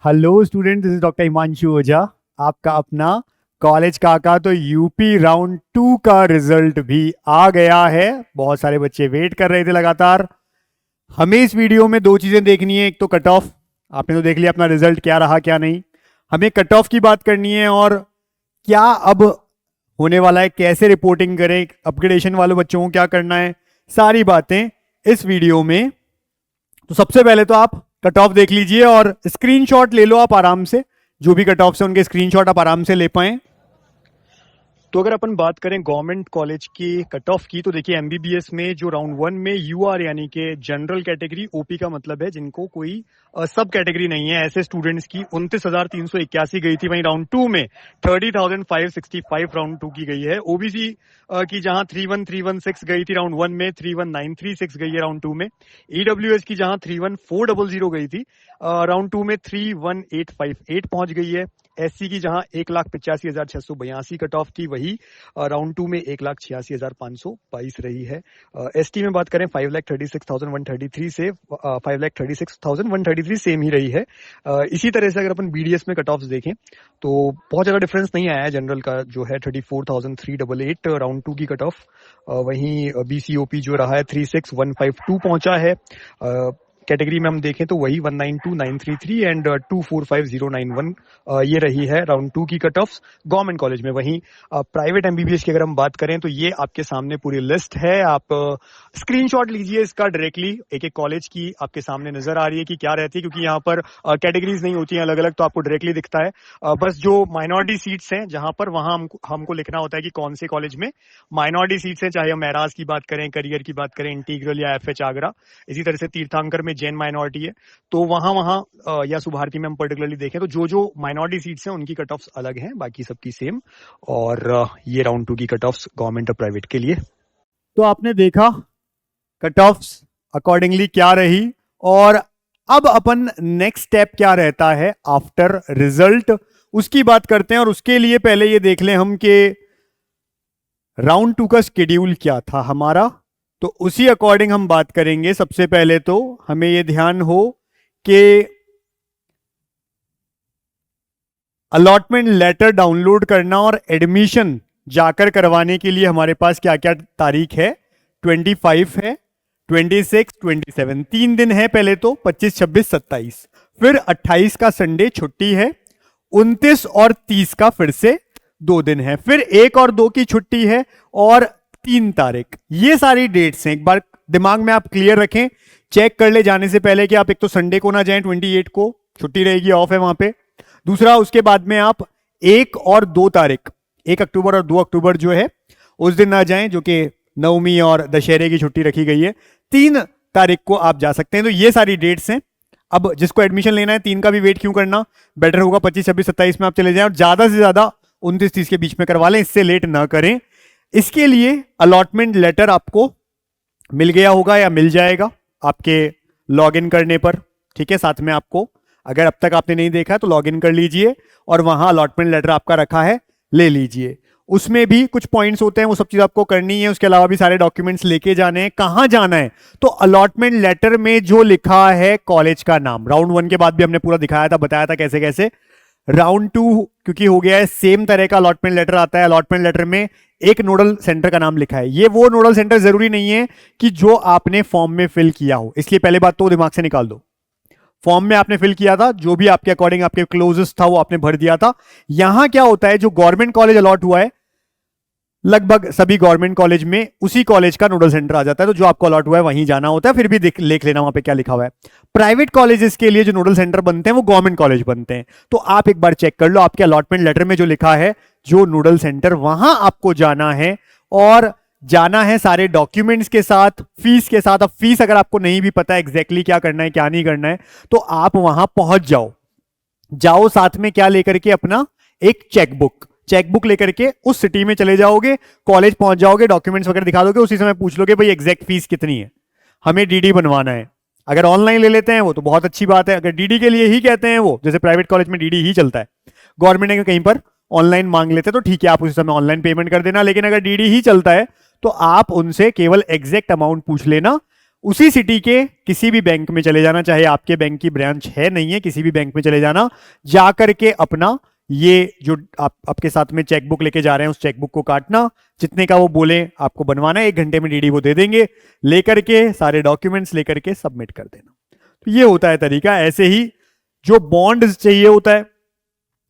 Hello student, this is doctor Himanshu Ojha, आपका अपना college काका। तो यूपी राउंड 2 का रिजल्ट भी आ गया है। बहुत सारे बच्चे वेट कर रहे थे लगातार। हमें इस वीडियो में दो चीजें देखनी है। एक तो कट ऑफ, आपने तो देख लिया अपना रिजल्ट क्या रहा क्या नहीं। हमें कट ऑफ की बात करनी है और क्या अब होने वाला है, कैसे रिपोर्टिंग करें, अपग्रेडेशन वाले बच्चों को क्या करना है, सारी बातें इस वीडियो में। तो सबसे पहले तो आप कट ऑफ देख लीजिए और स्क्रीनशॉट ले लो आप आराम से। जो भी कट ऑफ से उनके स्क्रीनशॉट आप आराम से ले पाए। तो अगर अपन बात करें गवर्नमेंट कॉलेज की कट ऑफ की, तो देखिए एमबीबीएस में जो राउंड 1 में यूआर यानी कि जनरल कैटेगरी, ओपी का मतलब है जिनको कोई सब कैटेगरी नहीं है, ऐसे स्टूडेंट्स की 29,381 गई थी। वहीं राउंड 2 में 30,565 राउंड 2 की गई है। ओबीसी की जहां 31,316 गई थी राउंड 1 में, 31,936 गई है राउंड 2 में। ईडब्ल्यूएस की जहां 31,400 गई थी राउंड 2 में 31,858 पहुंच गई है। एससी की जहां 1,85,682 कट ऑफ थी, वही राउंड 2 में 1,86,522 रही है। एसटी में बात करें 5,36,133 से 5,36,133 सेम ही रही है। इसी तरह से अगर अपन बीडीएस में कट ऑफ देखें तो बहुत ज्यादा डिफरेंस नहीं आया है। जनरल का जो है 34,388 राउंड 2 की कट ऑफ, वहीं बीसीओपी जो रहा है 36,152 पहुंचा है। कैटेगरी में हम देखें तो वही 192,933 एंड 245,091 ये रही है राउंड 2 की कट ऑफ गवर्नमेंट कॉलेज में। वहीं प्राइवेट एमबीबीएस की अगर हम बात करें तो ये आपके सामने पूरी लिस्ट है। आप स्क्रीनशॉट लीजिए इसका डायरेक्टली, एक एक कॉलेज की आपके सामने नजर आ रही है कि क्या रहती है, क्योंकि यहाँ पर कैटेगरीज नहीं होती हैं अलग अलग, तो आपको डायरेक्टली दिखता है। बस जो माइनॉरिटी सीट्स हैं जहां पर, वहां हमको लिखना होता है कि कौन से कॉलेज में माइनॉरिटी सीट्स हैं, चाहे हम एराज की बात करें, करियर की बात करें, इंटीग्रल या एफएच आगरा। इसी तरह से तीर्थंकर में जैन माइनॉरिटी है, तो वहां या सुभारती में हम पर्टिकुलरली देखें तो जो माइनॉरिटी सीट्स हैं उनकी कट ऑफ्स अलग हैं, बाकी सबकी सेम। और ये राउंड 2 की कट ऑफ्स गवर्नमेंट और प्राइवेट के लिए। तो आपने देखा कट ऑफ्स अकॉर्डिंगली क्या रही, और अब अपन नेक्स्ट स्टेप क्या रहता है आफ्टर रिजल्ट, उसकी बात करते हैं। और उसके लिए पहले ये देख लें हम कि राउंड 2 का शेड्यूल क्या था हमारा, तो उसी अकॉर्डिंग हम बात करेंगे। सबसे पहले तो हमें यह ध्यान हो कि अलॉटमेंट लेटर डाउनलोड करना और एडमिशन जाकर करवाने के लिए हमारे पास क्या क्या तारीख है। 25 है, 26, 27, 3 दिन है पहले तो, 25, 26, 27। फिर 28 का संडे छुट्टी है, 29 और 30 का फिर से 2 दिन है, फिर 1 और 2 की छुट्टी है, और 3 तारीख। ये सारी डेट्स हैं, एक बार दिमाग में आप क्लियर रखें, चेक कर ले जाने से पहले कि आप एक तो संडे को ना जाएं, 28 को छुट्टी रहेगी, ऑफ है वहां पे। दूसरा, उसके बाद में आप 1 और 2 तारीख, 1 अक्टूबर और 2 अक्टूबर जो है उस दिन ना जाएं, जो कि नवमी और दशहरे की छुट्टी रखी गई है। 3 तारीख को आप जा सकते हैं। तो ये सारी डेट्स हैं। अब जिसको एडमिशन लेना है 3 का भी वेट क्यों करना, बेटर होगा 25, 26, 27 में आप चले जाएं और ज्यादा से ज्यादा 29, 30 के बीच में करवा लें, इससे लेट ना करें। इसके लिए अलॉटमेंट लेटर आपको मिल गया होगा या मिल जाएगा आपके लॉगिन करने पर, ठीक है। साथ में आपको, अगर अब तक आपने नहीं देखा तो लॉगिन कर लीजिए और वहां अलॉटमेंट लेटर आपका रखा है, ले लीजिए। उसमें भी कुछ पॉइंट्स होते हैं, वो सब चीज आपको करनी है। उसके अलावा भी सारे डॉक्यूमेंट्स लेके जाने हैं। कहां जाना है, तो अलॉटमेंट लेटर में जो लिखा है कॉलेज का नाम, राउंड 1 के बाद भी हमने पूरा दिखाया था, बताया था कैसे कैसे। राउंड 2 क्योंकि हो गया है, सेम तरह का अलॉटमेंट लेटर आता है। अलॉटमेंट लेटर में एक नोडल सेंटर का नाम लिखा है। ये वो नोडल सेंटर जरूरी नहीं है कि जो आपने फॉर्म में फिल किया हो, इसलिए पहले बात तो दिमाग से निकाल दो। फॉर्म में आपने फिल किया था, जो भी आपके अकॉर्डिंग आपके क्लोजेस्ट था वो आपने भर दिया था। यहां क्या होता है, जो गवर्नमेंट कॉलेज अलॉट हुआ है, लगभग सभी गवर्नमेंट कॉलेज में उसी कॉलेज का नोडल सेंटर आ जाता है, तो जो आपको अलॉट हुआ है वहीं जाना होता है। फिर भी देख लेना वहां पे क्या लिखा हुआ है। प्राइवेट कॉलेजेस के लिए जो नोडल सेंटर बनते हैं वो गवर्नमेंट कॉलेज बनते हैं, तो आप एक बार चेक कर लो आपके अलॉटमेंट लेटर में जो लिखा है, जो नोडल सेंटर, वहां आपको जाना है। और जाना है सारे डॉक्यूमेंट्स के साथ, फीस के साथ। अब फीस अगर आपको नहीं भी पता एग्जैक्टली क्या करना है क्या नहीं करना है, तो आप वहां पहुंच जाओ साथ में क्या लेकर के, अपना एक चेकबुक लेकर के उस सिटी में चले जाओगे, कॉलेज पहुंच जाओगे, डॉक्यूमेंट्स वगैरह दिखा दोगे, उसी समय पूछ लोगे भाई एग्जैक्ट फीस कितनी है, हमें डीडी बनवाना है। अगर ऑनलाइन ले लेते हैं वो तो बहुत अच्छी बात है। अगर डीडी के लिए ही कहते हैं वो, जैसे प्राइवेट कॉलेज में डीडी ही चलता है, गवर्नमेंट ने कहीं पर ऑनलाइन मांग लेते हैं तो ठीक है, आप उसी समय ऑनलाइन पेमेंट कर देना। लेकिन अगर डीडी ही चलता है तो आप उनसे केवल एग्जैक्ट अमाउंट पूछ लेना, उसी सिटी के किसी भी बैंक में चले जाना, चाहे आपके बैंक की ब्रांच है नहीं है, किसी भी बैंक में चले जाना, जाकर के अपना ये जो आपके साथ में चेकबुक लेके जा रहे हैं उस चेकबुक को काटना, जितने का वो बोले आपको बनवाना है, 1 घंटे में डीडी वो दे देंगे, लेकर के सारे डॉक्यूमेंट्स लेकर के सबमिट कर देना। तो ये होता है तरीका। ऐसे ही जो बॉन्ड चाहिए होता है,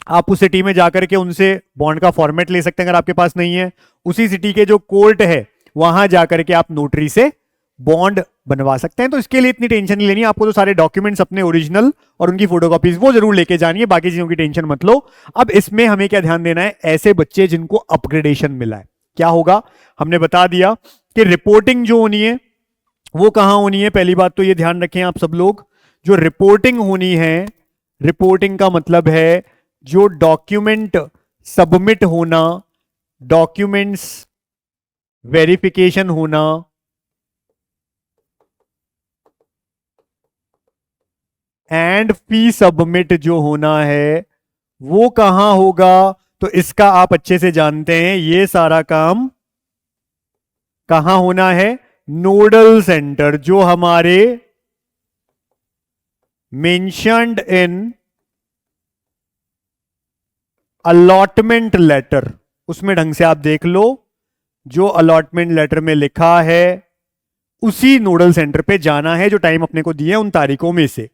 आप उस सिटी में जाकर के उनसे बॉन्ड का फॉर्मेट ले सकते हैं अगर आपके पास नहीं है। उसी सिटी के जो कोर्ट है वहां जाकर के आप नोटरी से बॉन्ड बनवा सकते हैं। तो इसके लिए इतनी टेंशन नहीं लेनी, आपको तो सारे डॉक्यूमेंट्स अपने ओरिजिनल और उनकी फोटोकॉपीज वो जरूर लेके जानी है, बाकी चीजों की टेंशन मत लो। अब इसमें हमें क्या ध्यान देना है, ऐसे बच्चे जिनको अपग्रेडेशन मिला है, क्या होगा हमने बता दिया कि रिपोर्टिंग जो होनी है वो कहां होनी है। पहली बात तो ये ध्यान रखें आप सब लोग, जो रिपोर्टिंग होनी है, रिपोर्टिंग का मतलब है जो डॉक्यूमेंट सबमिट होना, डॉक्यूमेंट्स वेरिफिकेशन होना, एंड फी सबमिट जो होना है वो कहां होगा। तो इसका आप अच्छे से जानते हैं, ये सारा काम कहां होना है, नोडल सेंटर, जो हमारे मेंशन्ड इन अलॉटमेंट लेटर, उसमें ढंग से आप देख लो, जो अलॉटमेंट लेटर में लिखा है उसी नोडल सेंटर पे जाना है, जो टाइम अपने को दिए उन तारीखों में से।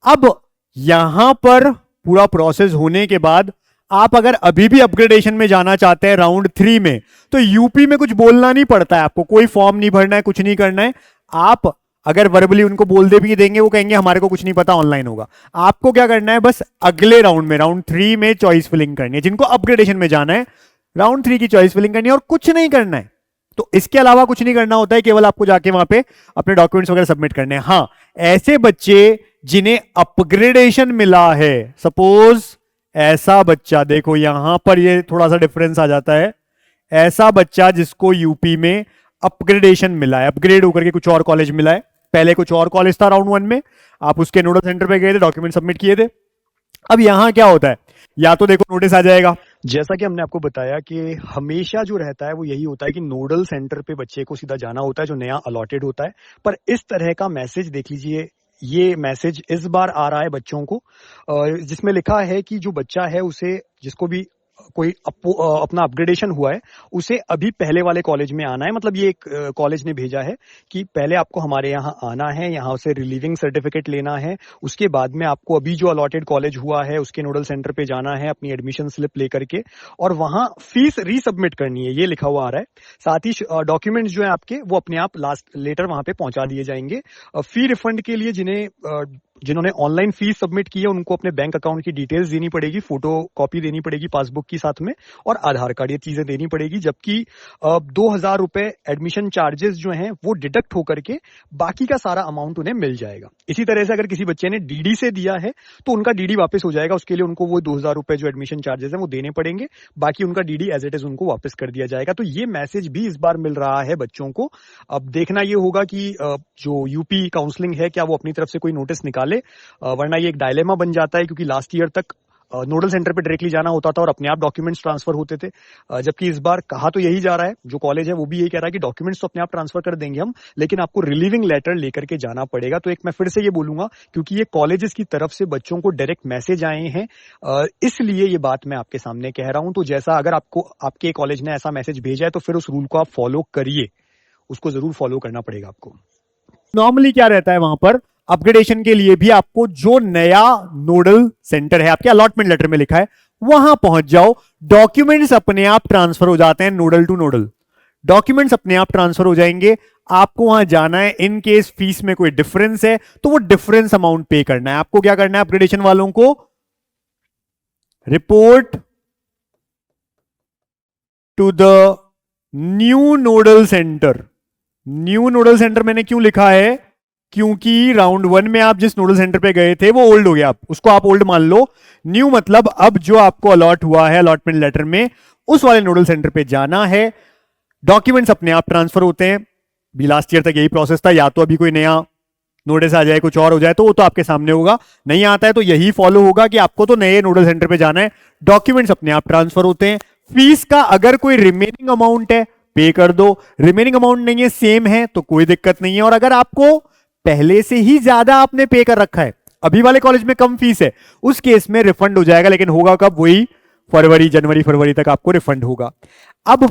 अब यहां पर पूरा प्रोसेस होने के बाद आप अगर अभी भी अपग्रेडेशन में जाना चाहते हैं राउंड 3 में, तो यूपी में कुछ बोलना नहीं पड़ता है, आपको कोई फॉर्म नहीं भरना है, कुछ नहीं करना है। आप अगर वर्बली उनको बोल दे भी देंगे, वो कहेंगे हमारे को कुछ नहीं पता, ऑनलाइन होगा। आपको क्या करना है, बस अगले राउंड में, राउंड 3 में चॉइस फिलिंग करनी है। जिनको अपग्रेडेशन में जाना है राउंड 3 की चॉइस फिलिंग करनी है और कुछ नहीं करना है। तो इसके अलावा कुछ नहीं करना होता है, केवल आपको जाके वहां पे अपने डॉक्यूमेंट्स वगैरह सबमिट करने हैं। हाँ, ऐसे बच्चे जिन्हें अपग्रेडेशन मिला है, सपोज ऐसा बच्चा, देखो यहां पर ये थोड़ा सा डिफरेंस आ जाता है, ऐसा बच्चा जिसको यूपी में अपग्रेडेशन मिला है, अपग्रेड होकर के कुछ और कॉलेज मिला है, पहले कुछ और कॉलेज था राउंड 1 में, आप उसके नोडल सेंटर पे गए थे, डॉक्यूमेंट सबमिट किए थे। अब यहां क्या होता है, या तो देखो नोटिस आ जाएगा, जैसा कि हमने आपको बताया कि हमेशा जो रहता है वो यही होता है कि नोडल सेंटर पे बच्चे को सीधा जाना होता है जो नया अलॉटेड होता है। पर इस तरह का मैसेज देख लीजिए, ये मैसेज इस बार आ रहा है बच्चों को, जिसमें लिखा है कि जो बच्चा है उसे, जिसको भी कोई अपना अपग्रेडेशन हुआ है, उसे अभी पहले वाले कॉलेज में आना है। मतलब ये एक कॉलेज ने भेजा है कि पहले आपको हमारे यहाँ आना है, यहाँ से रिलीविंग सर्टिफिकेट लेना है, उसके बाद में आपको अभी जो अलॉटेड कॉलेज हुआ है उसके नोडल सेंटर पे जाना है अपनी एडमिशन स्लिप लेकर के, और वहां फीस रीसबमिट करनी है, ये लिखा हुआ आ रहा है। साथ ही डॉक्यूमेंट्स जो है आपके वो अपने आप लास्ट लेटर वहां पे पहुंचा दिए जाएंगे। फी रिफंड के लिए जिन्होंने ऑनलाइन फीस सबमिट की है उनको अपने बैंक अकाउंट की डिटेल्स देनी पड़ेगी, फोटो कॉपी देनी पड़ेगी पासबुक की साथ में, और आधार कार्ड, ये चीजें देनी पड़ेगी। जबकि 2,000 रुपए एडमिशन चार्जेस जो हैं वो डिडक्ट होकर के बाकी का सारा अमाउंट उन्हें मिल जाएगा। इसी तरह से अगर किसी बच्चे ने डीडी से दिया है तो उनका डीडी वापस हो जाएगा, उसके लिए उनको वो 2,000 रुपए जो एडमिशन चार्जेस है वो देने पड़ेंगे, बाकी उनका डीडी एज इट इज उनको वापस कर दिया जाएगा। तो ये मैसेज भी इस बार मिल रहा है बच्चों को। अब देखना ये होगा कि जो यूपी काउंसलिंग है क्या वो अपनी तरफ से कोई नोटिस निकाले, वरना ये एक डायलेमा बन जाता है, क्योंकि लास्ट ईयर तक नोडल सेंटर पे डायरेक्टली जाना होता था और अपने आप डॉक्यूमेंट्स ट्रांसफर होते थे, जबकि इस बार कहा तो यही जा रहा है, जो कॉलेज है वो भी यही कह रहा है कि डॉक्यूमेंट्स तो अपने आप ट्रांसफर कर देंगे हम, लेकिन आपको रिलीविंग लेटर लेकर के जाना पड़ेगा। तो एक मैं फिर से ये बोलूंगा, क्योंकि ये कॉलेजेस की तरफ से बच्चों को डायरेक्ट मैसेज आए हैं, इसलिए ये बात मैं आपके सामने कह रहा हूं। तो जैसा अगर आपको आपके कॉलेज ने ऐसा मैसेज भेजा है तो फिर उस रूल को आप फॉलो करिए, उसको जरूर फॉलो करना पड़ेगा आपको। नॉर्मली क्या रहता है वहां पर, अपग्रेडेशन के लिए भी आपको जो नया नोडल सेंटर है आपके अलॉटमेंट लेटर में लिखा है वहां पहुंच जाओ, डॉक्यूमेंट्स अपने आप ट्रांसफर हो जाते हैं, नोडल टू नोडल डॉक्यूमेंट्स अपने आप ट्रांसफर हो जाएंगे। आपको वहां जाना है, इन केस फीस में कोई डिफरेंस है तो वो डिफरेंस अमाउंट पे करना है। आपको क्या करना है, अपग्रेडेशन वालों को report to the new nodal centre. New nodal centre मैंने क्यों लिखा है, क्योंकि राउंड 1 में आप जिस नोडल सेंटर पे गए थे वो ओल्ड हो गया, उसको आप ओल्ड मान लो। न्यू मतलब अब जो आपको अलॉट हुआ है अलॉटमेंट लेटर में, उस वाले नोडल सेंटर पे जाना है, डॉक्यूमेंट्स अपने आप ट्रांसफर होते हैं। भी लास्ट ईयर तक यही प्रोसेस था, या तो अभी कोई नया नोटिस आ जाए, कुछ और हो जाए तो वो तो आपके सामने होगा, नहीं आता है तो यही फॉलो होगा कि आपको तो नए नोडल सेंटर पे जाना है, डॉक्यूमेंट्स अपने आप ट्रांसफर होते हैं। फीस का अगर कोई रिमेनिंग अमाउंट है पे कर दो। रिमेनिंग अमाउंट नहीं है, सेम है, तो कोई दिक्कत नहीं है। और अगर आपको पहले से ही ज्यादा आपने पे कर रखा है, अभी वाले कॉलेज में कम फीस है, उस केस में रिफंड हो जाएगा, लेकिन होगा कब? वही फरवरी, जनवरी फरवरी तक आपको रिफंड होगा। अब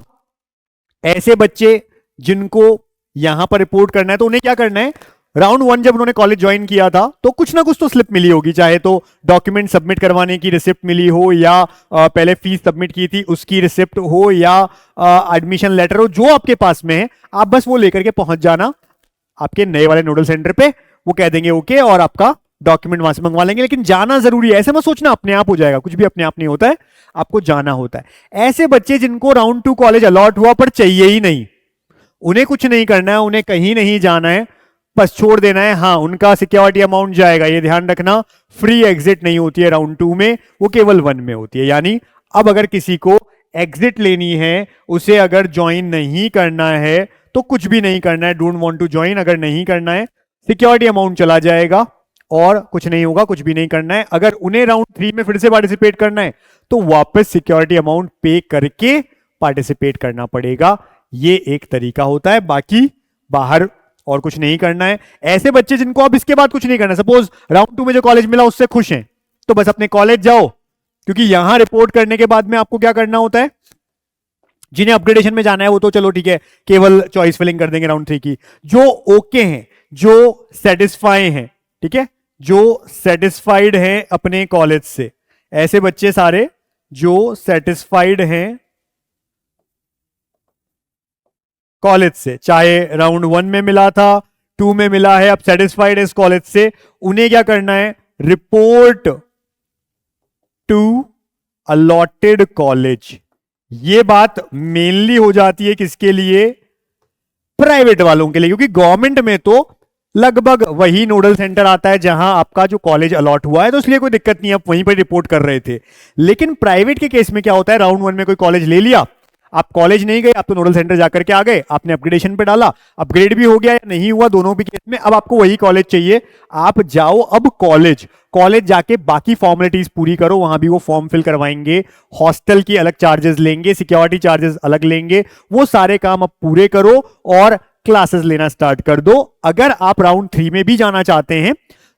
ऐसे बच्चे जिनको यहां पर रिपोर्ट करना है, तो उन्हें क्या करना है? राउंड 1 जब उन्होंने कॉलेज ज्वाइन किया था तो कुछ ना कुछ तो स्लिप मिली होगी, चाहे तो डॉक्यूमेंट सबमिट करवाने की रिसिप्ट मिली हो, या पहले फीस सबमिट की थी उसकी रिसिप्ट हो, या एडमिशन लेटर हो, जो आपके पास में है आप बस वो लेकर के पहुंच जाना आपके नए वाले नोडल सेंटर पे। वो कह देंगे ओके, और आपका डॉक्यूमेंट वहां से मंगवा लेंगे। लेकिन जाना जरूरी है, ऐसे मत सोचना अपने आप हो जाएगा, कुछ भी अपने आप नहीं होता है, आपको जाना होता है। ऐसे बच्चे जिनको राउंड 2 कॉलेज अलॉट हुआ पर चाहिए ही नहीं, उन्हें कुछ नहीं करना है, उन्हें कहीं नहीं जाना है, बस छोड़ देना है। हाँ, उनका सिक्योरिटी अमाउंट जाएगा, ये ध्यान रखना। फ्री एग्जिट नहीं होती है राउंड 2 में, वो केवल 1 में होती है। यानी अब अगर किसी को एग्जिट लेनी है, उसे अगर ज्वाइन नहीं करना है तो कुछ भी नहीं करना है, डोंट वांट टू ज्वाइन अगर नहीं करना है, सिक्योरिटी अमाउंट चला जाएगा और कुछ नहीं होगा, कुछ भी नहीं करना है। अगर उन्हें राउंड 3 में फिर से पार्टिसिपेट करना है तो वापस सिक्योरिटी अमाउंट पे करके पार्टिसिपेट करना पड़ेगा। ये एक तरीका होता है, बाकी बाहर और कुछ नहीं करना है। ऐसे बच्चे जिनको अब इसके बाद कुछ नहीं करना, सपोज राउंड 2 में जो कॉलेज मिला उससे खुश हैं, तो बस अपने कॉलेज जाओ, क्योंकि यहां रिपोर्ट करने के बाद में आपको क्या करना होता है? जिन्हें अपग्रेडेशन में जाना है वो तो चलो ठीक है, केवल चॉइस फिलिंग कर देंगे राउंड 3 की। जो ओके हैं, जो सेटिस्फाई हैं, ठीक है, जो सेटिस्फाइड हैं अपने कॉलेज से, ऐसे बच्चे सारे जो सेटिस्फाइड हैं कॉलेज से, चाहे राउंड 1 में मिला था, 2 में मिला है, अब सेटिस्फाइड है इस कॉलेज से, उन्हें क्या करना है? Report to allotted college. ये बात मेनली हो जाती है किसके लिए? प्राइवेट वालों के लिए, क्योंकि गवर्नमेंट में तो लगभग वही नोडल सेंटर आता है जहां आपका जो कॉलेज अलॉट हुआ है, तो इसलिए कोई दिक्कत नहीं, आप वहीं पर रिपोर्ट कर रहे थे। लेकिन प्राइवेट के केस में क्या होता है? राउंड 1 में कोई कॉलेज ले लिया, आप कॉलेज नहीं गए, आप तो नोडल सेंटर जाकर के आ गए, आपने अपग्रेडेशन पे डाला, अपग्रेड भी हो गया या नहीं हुआ, दोनों भी केस में अब आपको वही कॉलेज चाहिए। आप जाओ अब कॉलेज जाके बाकी फॉर्मेलिटीज पूरी करो, वहां भी वो फॉर्म फिल करवाएंगे, हॉस्टल की अलग चार्जेस लेंगे, सिक्योरिटी चार्जेस अलग लेंगे, वो सारे काम अब पूरे करो और क्लासेस लेना स्टार्ट कर दो। अगर आप राउंड 3 में भी जाना चाहते हैं,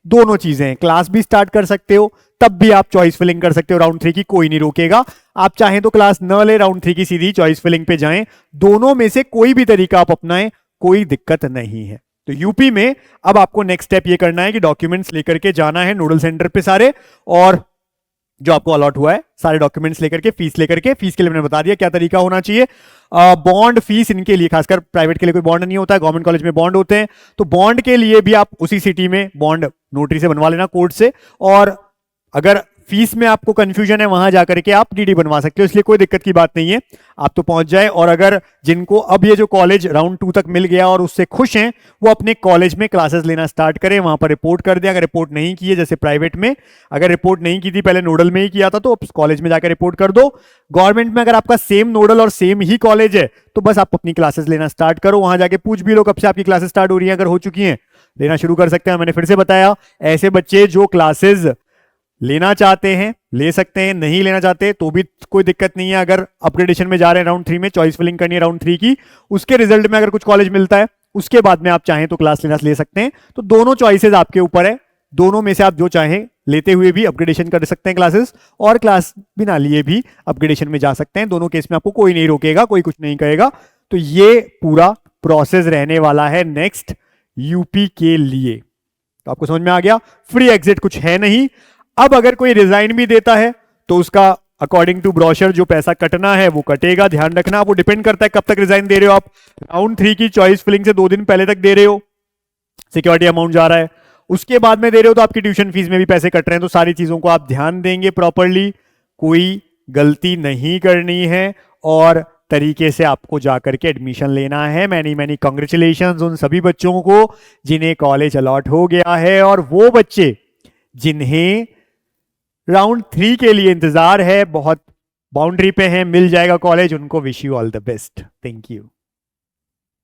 दोनों चीजें हैं, क्लास भी स्टार्ट कर सकते हो, तब भी आप चॉइस फिलिंग कर सकते हो राउंड 3 की, कोई नहीं रोकेगा। आप चाहें तो क्लास न ले, राउंड 3 की सीधी चॉइस फिलिंग पे जाएं, दोनों में से कोई भी तरीका आप अपनाएं, कोई दिक्कत नहीं है। तो यूपी में अब आपको नेक्स्ट स्टेप ये करना है कि डॉक्यूमेंट्स लेकर के जाना है नोडल सेंटर पे सारे, और जो आपको अलॉट हुआ है सारे डॉक्यूमेंट्स लेकर के, फीस लेकर के, फीस के लिए मैंने बता दिया क्या तरीका होना चाहिए। बॉन्ड फीस इनके लिए, खासकर प्राइवेट के लिए कोई बॉन्ड नहीं होता है, गवर्नमेंट कॉलेज में बॉन्ड होते हैं, तो बॉन्ड के लिए भी आप उसी सिटी में बॉन्ड नोटरी से बनवा लेना, कोर्ट से। और अगर फीस में आपको कंफ्यूजन है, वहां जाकर के आप डीडी बनवा सकते हो, इसलिए कोई दिक्कत की बात नहीं है, आप तो पहुंच जाए। और अगर जिनको अब ये जो कॉलेज राउंड 2 तक मिल गया और उससे खुश हैं, वो अपने कॉलेज में क्लासेस लेना स्टार्ट करें, वहां पर रिपोर्ट कर दें। अगर रिपोर्ट नहीं की है, जैसे प्राइवेट में अगर रिपोर्ट नहीं की थी, पहले नोडल में ही किया था, तो कॉलेज में जाकर रिपोर्ट कर दो। गवर्नमेंट में अगर आपका सेम नोडल और सेम ही कॉलेज है, तो बस आप अपनी क्लासेस लेना स्टार्ट करो, वहां जाके पूछ भी लो कब से आपकी क्लासेस स्टार्ट हो रही है, अगर हो चुकी हैं लेना शुरू कर सकते हैं। मैंने फिर से बताया, ऐसे बच्चे जो क्लासेस लेना चाहते हैं ले सकते हैं, नहीं लेना चाहते तो भी कोई दिक्कत नहीं है। अगर अपग्रेडेशन में जा रहे हैं राउंड 3 में, चॉइस फिलिंग करनी है राउंड 3 की, उसके रिजल्ट में अगर कुछ कॉलेज मिलता है, उसके बाद में आप चाहें तो क्लास लेना ले सकते हैं। तो दोनों चॉइसेस आपके ऊपर है, दोनों में से आप जो चाहें लेते हुए भी अपग्रेडेशन कर सकते हैं क्लासेस, और क्लास बिना लिए भी अपग्रेडेशन में जा सकते हैं। दोनों केस में आपको कोई नहीं रोकेगा, कोई कुछ नहीं कहेगा। तो ये पूरा प्रोसेस रहने वाला है नेक्स्ट यूपी के लिए। तो आपको समझ में आ गया, फ्री एग्जिट कुछ है नहीं। अब अगर कोई रिजाइन भी देता है तो उसका अकॉर्डिंग टू ब्रोशर जो पैसा कटना है वो कटेगा, ध्यान रखना। वो डिपेंड करता है कब तक रिजाइन दे रहे हो आप। राउंड 3 की चॉइस फिलिंग से 2 दिन पहले तक दे रहे हो, सिक्योरिटी अमाउंट जा रहा है, उसके बाद में दे रहे हो तो आपकी ट्यूशन फीस में भी पैसे कट रहे हैं। तो सारी चीजों को आप ध्यान देंगे प्रॉपरली, कोई गलती नहीं करनी है और तरीके से आपको जाकर के एडमिशन लेना है। मैनी कांग्रेचुलेशंस उन सभी बच्चों को जिन्हें कॉलेज अलॉट हो गया है, और वो बच्चे जिन्हें राउंड 3 के लिए इंतजार है, बहुत बाउंड्री पे हैं, मिल जाएगा कॉलेज, उनको wish you all the best. Thank you.